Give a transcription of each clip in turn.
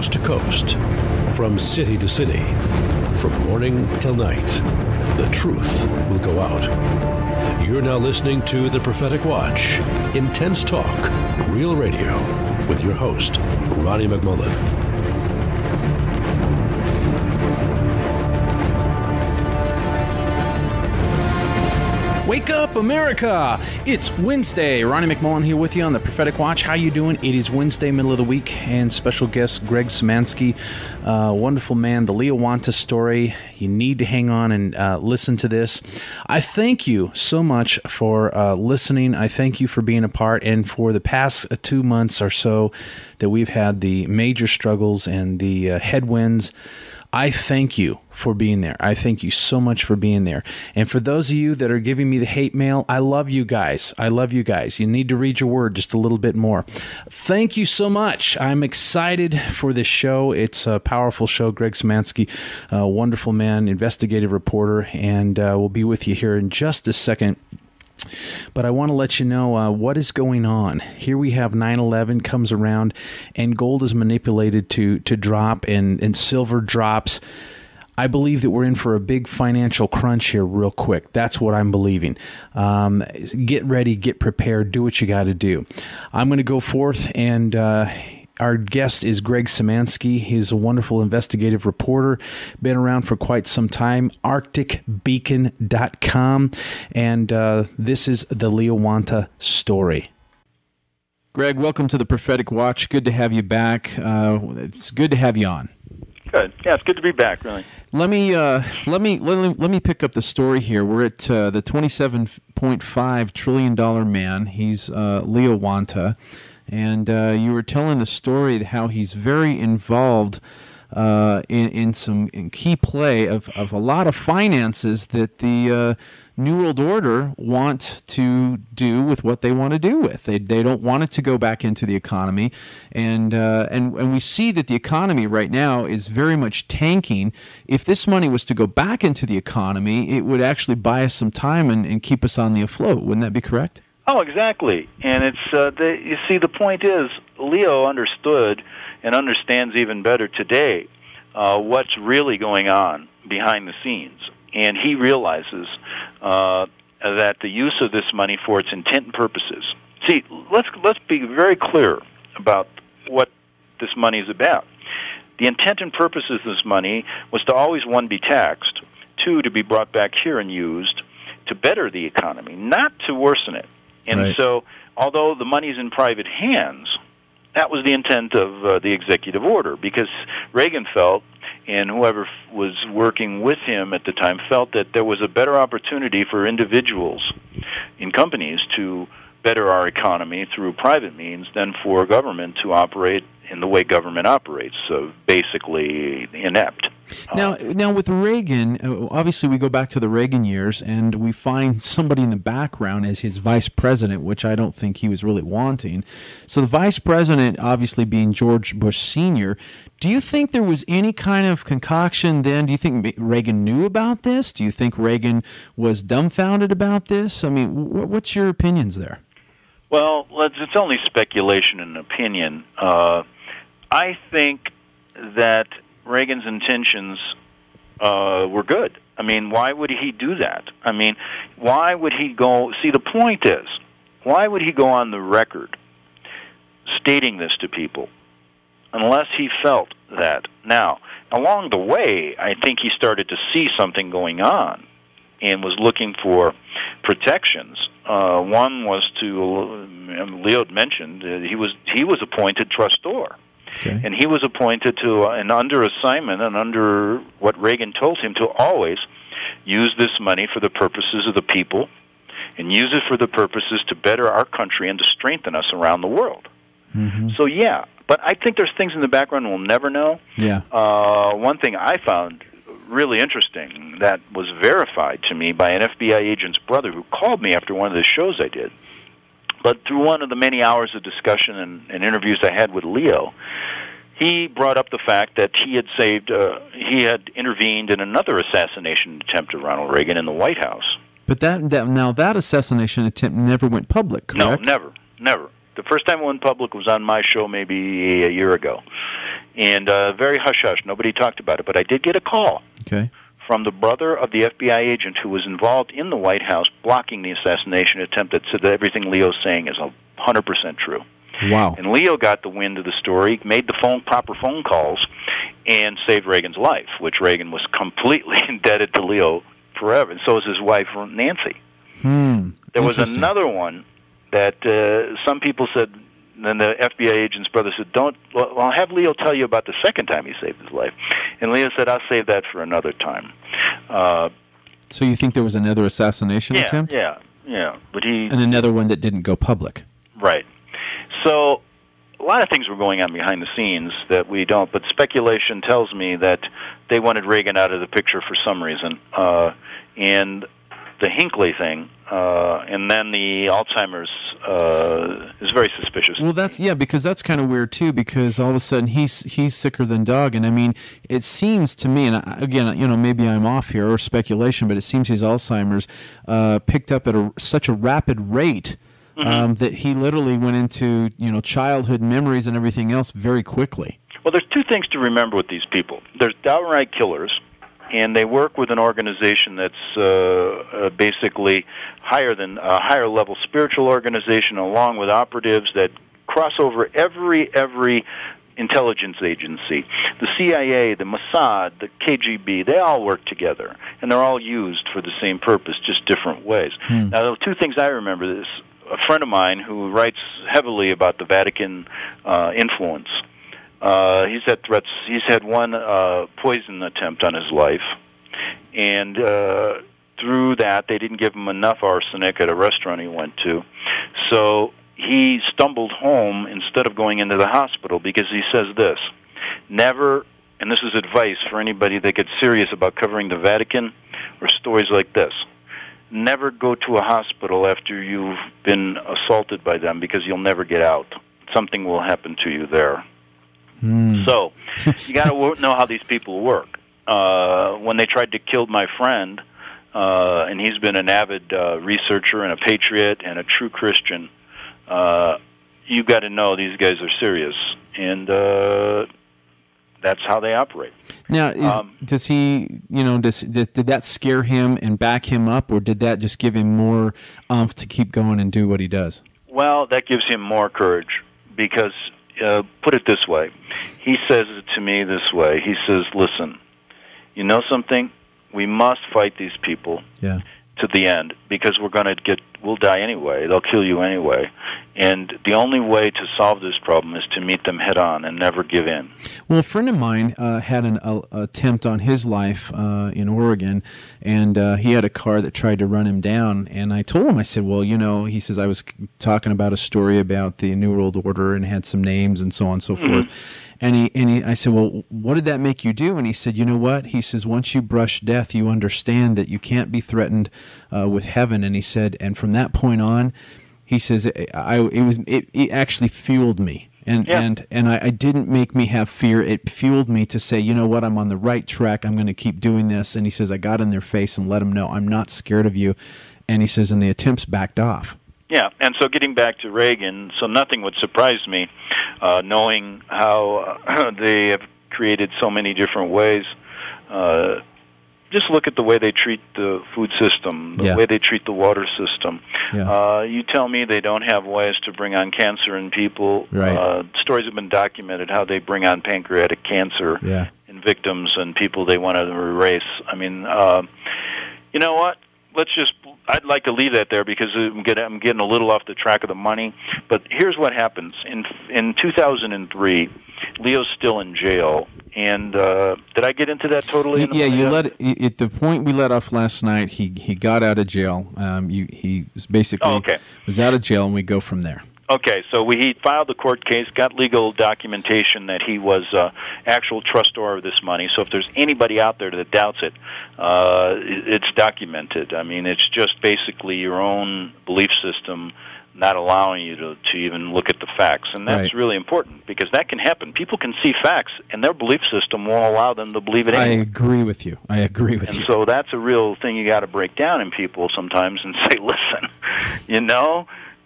coast to coast, from city to city, from morning till night, the truth will go out. You're now listening to The Prophetic Watch, intense talk, real radio, with your host, Ronnie McMullen. Wake up, America! It's Wednesday. Ronnie McMullen here with you on The Prophetic Watch. How you doing? It is Wednesday, middle of the week, and special guest Greg Szymanski, wonderful man, the Leo Wanta story. You need to hang on and listen to this. I thank you so much for listening. I thank you for being a part, and for the past 2 months or so that we've had the major struggles and the headwinds. I thank you for being there. I thank you so much for being there. And for those of you that are giving me the hate mail, I love you guys. I love you guys. You need to read your word just a little bit more. Thank you so much. I'm excited for this show. It's a powerful show. Greg Szymanski, a wonderful man, investigative reporter, and we'll be with you here in just a second. But I want to let you know what is going on. Here we have 9/11 comes around, and gold is manipulated to drop, and silver drops. I believe that we're in for a big financial crunch here real quick. That's what I'm believing. Get ready, get prepared, do what you got to do. I'm going to go forth, and our guest is Greg Szymanski. He's a wonderful investigative reporter, been around for quite some time, arcticbeacon.com, and this is the Leo Wanta story. Greg, welcome to the Prophetic Watch. Good to have you back. It's good to have you on. Good. Yeah, it's good to be back, really. Let me pick up the story here. We're at the $27.5 trillion man. He's Leo Wanta. And you were telling the story how he's very involved in key play of a lot of finances that the New World Order want to do with what they want to do with. They don't want it to go back into the economy, and we see that the economy right now is very much tanking. If this money was to go back into the economy, it would actually buy us some time and keep us on the afloat. Wouldn't that be correct? Oh, exactly. And it's you see, the point is, Leo understood and understands even better today what's really going on behind the scenes, and he realizes that the use of this money for its intent and purposes. See, let's be very clear about what this money is about. The intent and purposes of this money was to always, one, be taxed, two, to be brought back here and used to better the economy, not to worsen it. And right. So, although the money's in private hands, that was the intent of the executive order, because Reagan felt, and whoever was working with him at the time felt, that there was a better opportunity for individuals in companies to better our economy through private means than for government to operate in the way government operates, so basically inept. Now with Reagan, obviously we go back to the Reagan years, and we find somebody in the background as his vice president, which I don't think he was really wanting. So the vice president, obviously being George Bush Sr., do you think there was any kind of concoction then? Do you think Reagan knew about this? Do you think Reagan was dumbfounded about this? I mean, what's your opinions there? Well, it's only speculation and opinion. I think that Reagan's intentions were good. I mean, why would he do that? I mean, why would he go... See, the point is, why would he go on the record stating this to people unless he felt that? Now, along the way, I think he started to see something going on and was looking for protections. One was to, Leo had mentioned, he was appointed trustor. Okay. And he was appointed to, and under assignment and under what Reagan told him, to always use this money for the purposes of the people and use it for the purposes to better our country and to strengthen us around the world. Mm-hmm. So, yeah, but I think there's things in the background we'll never know. Yeah. One thing I found really interesting that was verified to me by an FBI agent's brother who called me after one of the shows I did. But through one of the many hours of discussion and interviews I had with Leo, he brought up the fact that he had intervened in another assassination attempt of Ronald Reagan in the White House. But that assassination attempt never went public, correct? No, never. The first time it went public was on my show maybe a year ago. And very hush-hush. Nobody talked about it. But I did get a call from the brother of the FBI agent who was involved in the White House blocking the assassination attempt that said that everything Leo's saying is 100% true. Wow. And Leo got the wind of the story, made the proper phone calls, and saved Reagan's life, which Reagan was completely indebted to Leo forever. And so is his wife, Nancy. There was another one that some people said, and the FBI agent's brother said, I'll have Leo tell you about the second time he saved his life. And Leo said, I'll save that for another time. So you think there was another assassination attempt? Yeah. But and another one that didn't go public. Right. So a lot of things were going on behind the scenes that we don't, but speculation tells me that they wanted Reagan out of the picture for some reason. And the Hinckley thing, and then the Alzheimer's is very suspicious. Well, because that's kind of weird too. Because all of a sudden he's sicker than dog, and I mean, it seems to me, and again, maybe I'm off here or speculation, but it seems his Alzheimer's picked up at such a rapid rate that he literally went into childhood memories and everything else very quickly. Well, there's two things to remember with these people. There's downright killers. And they work with an organization that's basically higher than a higher level spiritual organization, along with operatives that cross over every intelligence agency. The CIA, the Mossad, the KGB, they all work together, and they're all used for the same purpose, just different ways. Now, the two things I remember is a friend of mine who writes heavily about the Vatican influence. He's had threats. He's had one poison attempt on his life, and through that, they didn't give him enough arsenic at a restaurant he went to. So he stumbled home instead of going into the hospital because he says this: never, and this is advice for anybody that gets serious about covering the Vatican or stories like this, never go to a hospital after you've been assaulted by them because you'll never get out. Something will happen to you there. So you got to know how these people work. When they tried to kill my friend, and he's been an avid researcher and a patriot and a true Christian, you got to know these guys are serious, and that's how they operate. Now, does he? Did that scare him and back him up, or did that just give him more oomph to keep going and do what he does? Well, that gives him more courage because. Put it this way. He says it to me this way. He says, listen, you know something? We must fight these people to the end because we'll die anyway. They'll kill you anyway. And the only way to solve this problem is to meet them head on and never give in. Well, a friend of mine had an attempt on his life in Oregon, and he had a car that tried to run him down. And I told him, I said, well, he says, I was talking about a story about the New World Order and had some names and so on and so forth. And I said, well, what did that make you do? And he said, you know what? He says, once you brush death, you understand that you can't be threatened with heaven. And he said, and from that point on, he says, it actually fueled me. And I didn't make me have fear. It fueled me to say, you know what, I'm on the right track. I'm going to keep doing this. And he says, I got in their face and let them know I'm not scared of you. And he says, and the attempts backed off. Yeah, and so getting back to Reagan, so nothing would surprise me, knowing how they have created so many different ways. Just look at the way they treat the food system, the way they treat the water system. You tell me they don't have ways to bring on cancer in people. Right. Stories have been documented how they bring on pancreatic cancer in victims and people they want to erase. I mean, you know what? I'd like to leave that there because I'm getting a little off the track of the money. But here's what happens. In 2003, Leo's still in jail. And did I get into that totally? Yeah, you at the point we let off last night. He got out of jail. He was basically was out of jail, and we go from there. Okay, so he filed the court case, got legal documentation that he was actual trustor of this money. So if there's anybody out there that doubts it, it's documented. I mean, it's just basically your own belief system not allowing you to even look at the facts. And that's really important because that can happen. People can see facts, and their belief system won't allow them to believe it anyway. I agree with you. And so that's a real thing you got to break down in people sometimes and say, listen,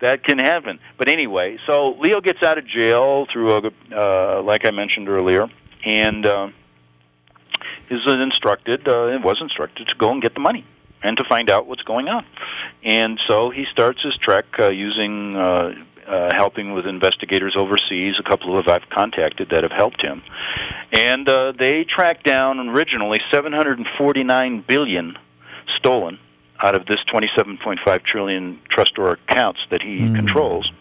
That can happen. But anyway, so Leo gets out of jail through, like I mentioned earlier, and was instructed to go and get the money and to find out what's going on. And so he starts his trek using helping with investigators overseas. A couple of I've contacted that have helped him. And they tracked down originally $749 billion stolen out of this $27.5 trillion trustor accounts that he controls.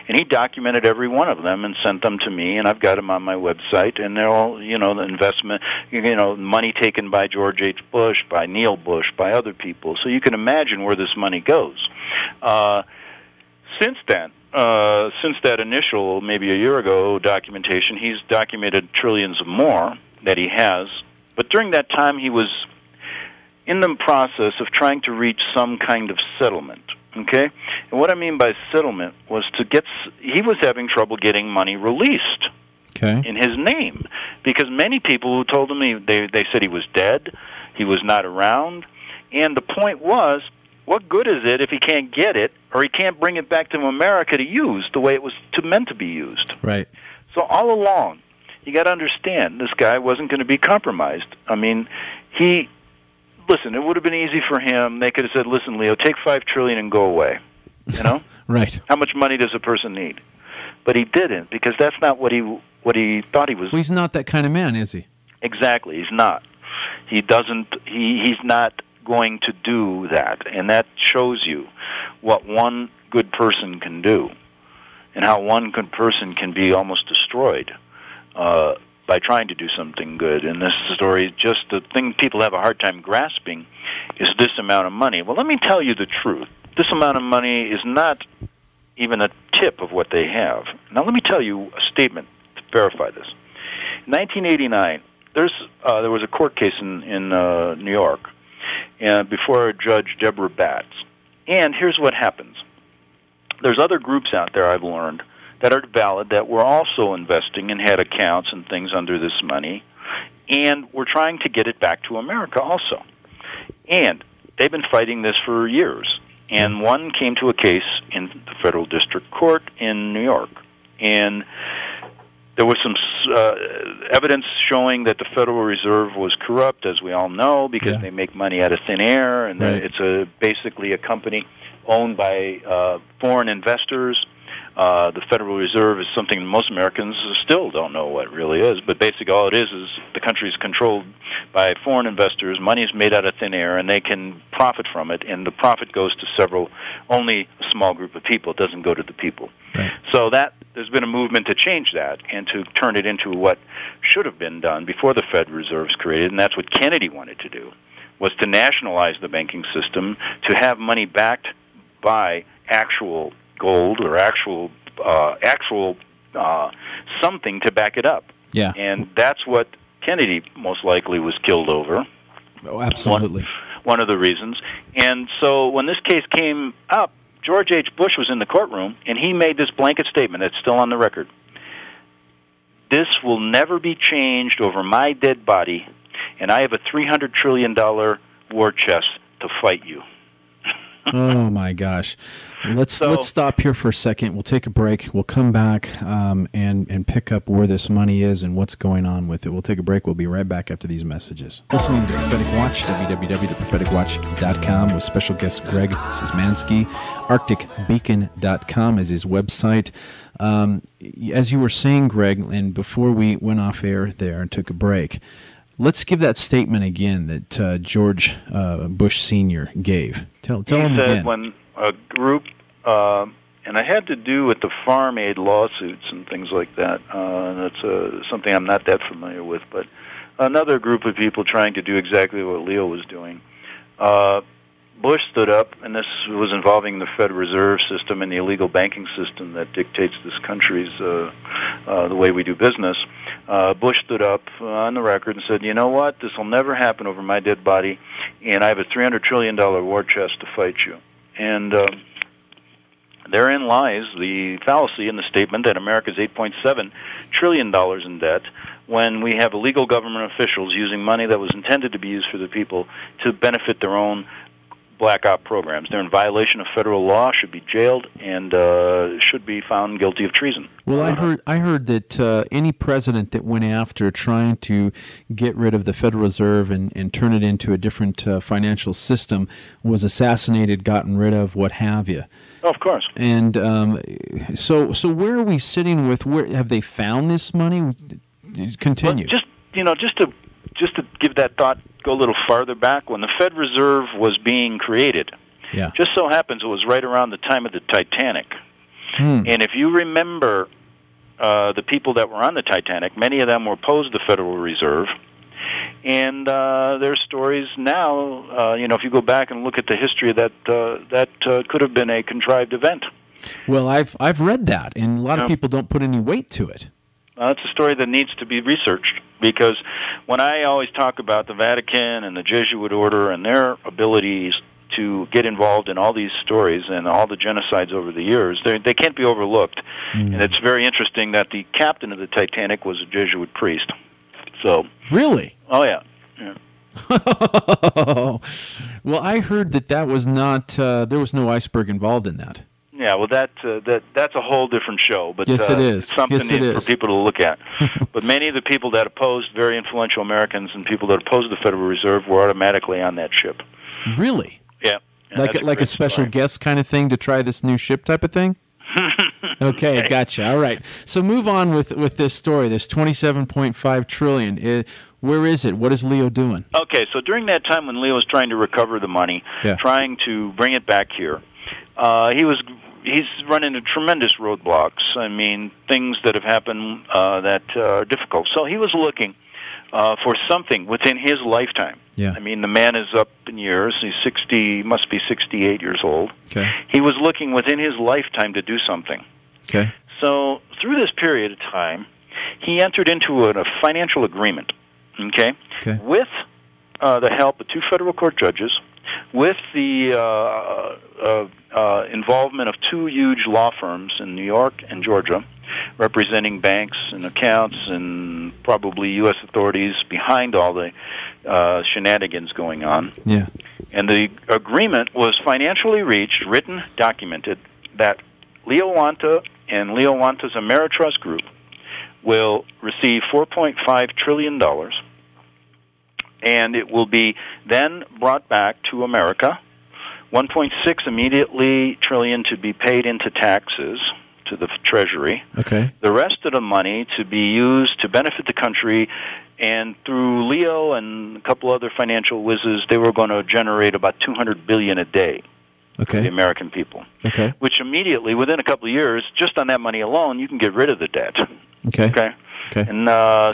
And he documented every one of them and sent them to me, and I've got them on my website, and they're all, the investment, money taken by George H. Bush, by Neil Bush, by other people. So you can imagine where this money goes. Since that initial, maybe a year ago, documentation, he's documented trillions more that he has. But during that time, he was in the process of trying to reach some kind of settlement, okay? And what I mean by settlement was he was having trouble getting money released in his name, because many people who told him they said he was dead, he was not around, and the point was, what good is it if he can't get it, or he can't bring it back to America to use the way it was meant to be used? Right. So all along, you got to understand, this guy wasn't going to be compromised. I mean, listen, it would have been easy for him. They could have said, listen, Leo, take $5 trillion and go away. Right. How much money does a person need? But he didn't, because that's not what he thought he was. Well, he's not that kind of man, is he? Exactly, he's not. He's not going to do that, and that shows you what one good person can do, and how one good person can be almost destroyed by trying to do something good. And this story, just the thing people have a hard time grasping is this amount of money. Well, let me tell you the truth. This amount of money is not even a tip of what they have. Now, let me tell you a statement to verify this. In 1989, there was a court case in New York before Judge Deborah Batts. And here's what happens. There's other groups out there, I've learned, that are valid, that were also investing and had accounts and things under this money, and we're trying to get it back to America also. And they've been fighting this for years. And one came to a case in the Federal District Court in New York. And there was some evidence showing that the Federal Reserve was corrupt, as we all know, because they make money out of thin air, and it's basically a company owned by foreign investors. The Federal Reserve is something most Americans still don't know what it really is, but basically all it is the country is controlled by foreign investors, money is made out of thin air, and they can profit from it, and the profit goes to only a small group of people. It doesn't go to the people. Right. So there's been a movement to change that and to turn it into what should have been done before the Fed Reserve's created, and that's what Kennedy wanted to do, was to nationalize the banking system, to have money backed by actual gold or actual something to back it up. Yeah. And that's what Kennedy most likely was killed over. Oh, absolutely. One of the reasons. And so when this case came up, George H. Bush was in the courtroom, and he made this blanket statement that's still on the record. This will never be changed over my dead body, and I have a $300 trillion war chest to fight you. Oh my gosh! Let's stop here for a second. We'll take a break. We'll come back and pick up where this money is and what's going on with it. We'll take a break. We'll be right back after these messages. Listening to the Prophetic Watch, www.thepropheticwatch.com, with special guest Greg Szymanski. ArcticBeacon.com is his website. As you were saying, Greg, and before we went off air there and took a break, let's give that statement again that George Bush Sr. gave. Tell him again. He said when a group, and it had to do with the farm aid lawsuits and things like that. That's something I'm not that familiar with, but another group of people trying to do exactly what Leo was doing. Bush stood up, and this was involving the Federal Reserve System and the illegal banking system that dictates this country's the way we do business. Bush stood up on the record and said, you know what, this will never happen over my dead body, and I have a $300 trillion war chest to fight you. And therein lies the fallacy in the statement that America is $8.7 trillion in debt when we have illegal government officials using money that was intended to be used for the people to benefit their own black op programs. They're in violation of federal law, should be jailed, and should be found guilty of treason. Well, I heard that any president that went after trying to get rid of the Federal Reserve and turn it into a different financial system was assassinated, gotten rid of, what have you. Oh, of course. And so where are we sitting with? Where have they found this money? Continue. Well, just to give that thought, go a little farther back, when the Fed Reserve was being created, just so happens it was right around the time of the Titanic. And if you remember the people that were on the Titanic, many of them were opposed to the Federal Reserve. And there's stories now, if you go back and look at the history of that could have been a contrived event. Well, I've read that, and a lot of people don't put any weight to it. It's a story that needs to be researched, because when I always talk about the Vatican and the Jesuit order and their abilities to get involved in all these stories and all the genocides over the years, they can't be overlooked. And it's very interesting that the captain of the Titanic was a Jesuit priest. So really? Oh, yeah. Well, I heard that was not, there was no iceberg involved in that. Yeah, well, that's a whole different show. But yes, it is. It's something for people to look at. But many of the people that opposed, very influential Americans and people that opposed the Federal Reserve, were automatically on that ship. Really? Yeah. Like a special guest kind of thing to try this new ship type of thing? Okay, gotcha. All right. So move on with this story, this $27.5 trillion. Where is it? What is Leo doing? Okay, so during that time when Leo was trying to recover the money, trying to bring it back here, he's run into tremendous roadblocks. I mean, things that have happened that are difficult. So he was looking for something within his lifetime. Yeah. I mean, the man is up in years. He's must be 68 years old. Okay. He was looking within his lifetime to do something. Okay. So through this period of time, he entered into a financial agreement, okay, with the help of 2 federal court judges, with the involvement of 2 huge law firms in New York and Georgia, representing banks and accounts and probably U.S. authorities behind all the shenanigans going on. Yeah. And the agreement was financially reached, written, documented, that Leo Wanta and Leo Wanta's Ameritrust Group will receive $4.5 trillion, and it will be then brought back to America, 1.6 immediately trillion to be paid into taxes to the Treasury. Okay. The rest of the money to be used to benefit the country, and through Leo and a couple other financial whizzes, they were going to generate about $200 billion a day. For the American people. Okay. Which immediately, within a couple of years, just on that money alone, you can get rid of the debt. Okay. And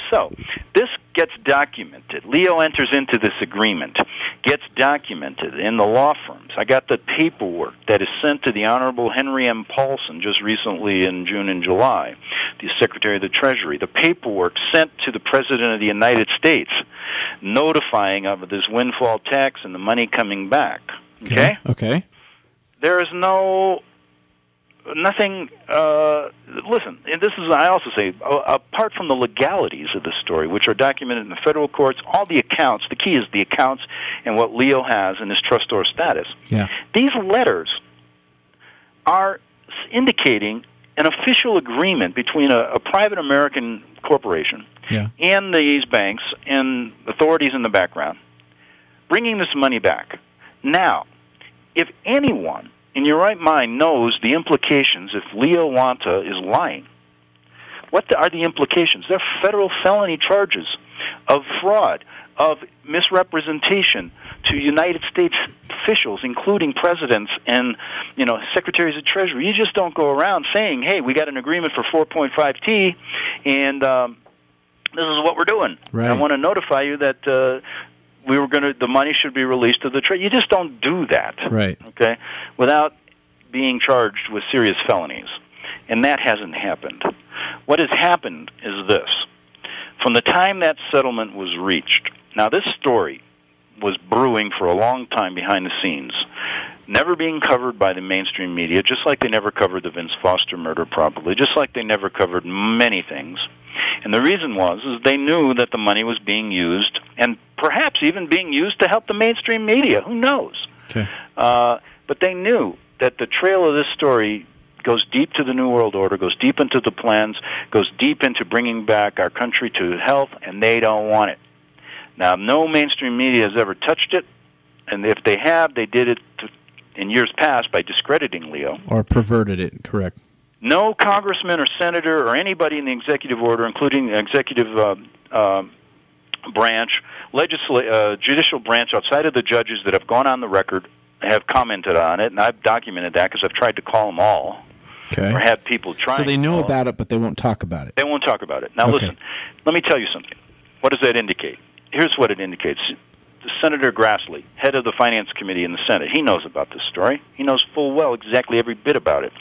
so this gets documented. Leo enters into this agreement, gets documented in the law firms. I got the paperwork that is sent to the Honorable Henry M. Paulson just recently in June and July, the Secretary of the Treasury. The paperwork sent to the President of the United States, notifying of this windfall tax and the money coming back. Okay. There is nothing, listen, and this is, I also say, apart from the legalities of this story, which are documented in the federal courts, all the accounts, the key is the accounts and what Leo has in his trustor status. Yeah. These letters are indicating an official agreement between a private American corporation and these banks and authorities in the background, bringing this money back. Now, if anyone in your right mind knows the implications if Leo Wanta is lying, what are the implications? They're federal felony charges of fraud, of misrepresentation to United States officials, including presidents and secretaries of Treasury. You just don't go around saying, "Hey, we got an agreement for 4.5T, and this is what we're doing. Right. I want to notify you that." The money should be released to the trade. You just don't do that, right? Okay, without being charged with serious felonies, and that hasn't happened. What has happened is this: from the time that settlement was reached, now this story was brewing for a long time behind the scenes, never being covered by the mainstream media, just like they never covered the Vince Foster murder properly, just like they never covered many things. And the reason is they knew that the money was being used, and perhaps even being used to help the mainstream media. Who knows? Okay. But they knew that the trail of this story goes deep to the New World Order, goes deep into the plans, goes deep into bringing back our country to health, and they don't want it. Now, no mainstream media has ever touched it, and if they have, they did it in years past by discrediting Leo. Or perverted it, correct. No congressman or senator or anybody in the executive order, including the executive branch, judicial branch outside of the judges that have gone on the record, have commented on it, and I've documented that because I've tried to call them all. Okay. Or have people trying. So they know about it, but they won't talk about it. They won't talk about it. Now, listen, let me tell you something. What does that indicate? Here's what it indicates. Senator Grassley, head of the Finance Committee in the Senate, he knows about this story. He knows full well exactly every bit about it.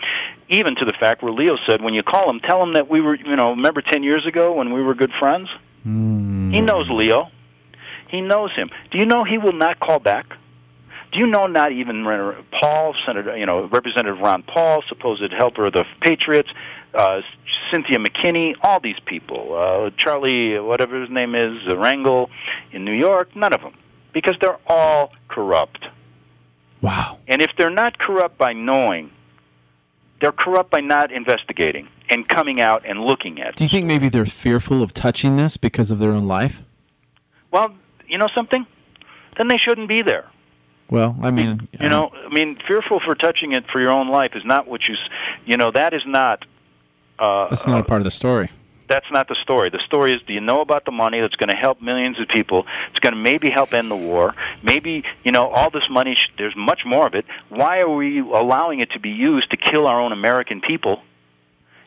Even to the fact where Leo said, when you call him, tell him that we were, remember 10 years ago when we were good friends? He knows Leo. He knows him. Do you know he will not call back? Do you know not even Paul, Representative Ron Paul, supposed helper of the Patriots, Cynthia McKinney, all these people, Charlie, whatever his name is, Rangel in New York, none of them. Because they're all corrupt. Wow. And if they're not corrupt by knowing, they're corrupt by not investigating and coming out and looking at it. Do you think maybe they're fearful of touching this because of their own life? Well, you know something? Then they shouldn't be there. Well, I mean... fearful for touching it for your own life is not what that is not... that's not a part of the story. That's not the story. The story is, do you know about the money that's going to help millions of people? It's going to maybe help end the war. Maybe, all this money, there's much more of it. Why are we allowing it to be used to kill our own American people?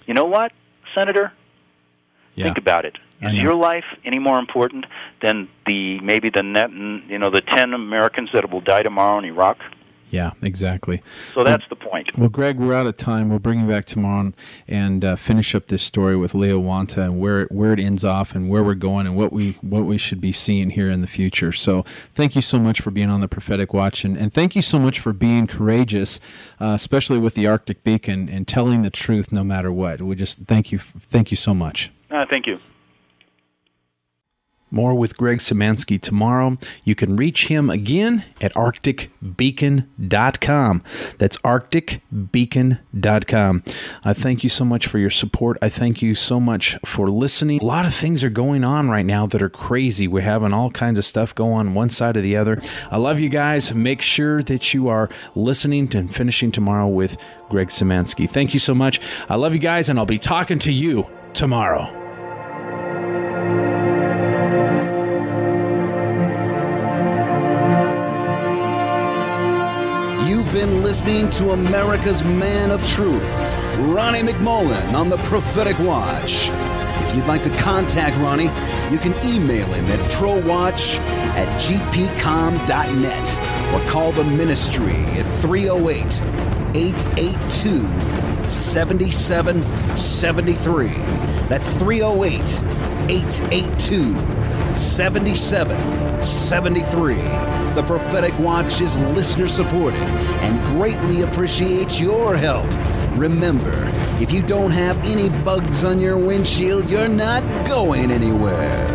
You know what, Senator? Yeah. Think about it. Is your life any more important than the 10 Americans that will die tomorrow in Iraq? Yeah, exactly. So that's the point. Well, Greg, we're out of time. We'll bring you back tomorrow and finish up this story with Leo Wanta and where it ends off and where we're going and what we should be seeing here in the future. So thank you so much for being on the Prophetic Watch, and thank you so much for being courageous, especially with the Arctic Beacon and telling the truth no matter what. We just thank you so much. Thank you. More with Greg Szymanski tomorrow. You can reach him again at arcticbeacon.com. That's arcticbeacon.com. I thank you so much for your support. I thank you so much for listening. A lot of things are going on right now that are crazy. We're having all kinds of stuff go on one side or the other. I love you guys. Make sure that you are listening and finishing tomorrow with Greg Szymanski. Thank you so much. I love you guys, and I'll be talking to you tomorrow. You've been listening to America's Man of Truth, Ronnie McMullen, on the Prophetic Watch. If you'd like to contact Ronnie, you can email him at prowatch@gpcom.net or call the ministry at 308-882-7773. That's 308-882-7773. The Prophetic Watch is listener-supported and greatly appreciates your help. Remember, if you don't have any bugs on your windshield, you're not going anywhere.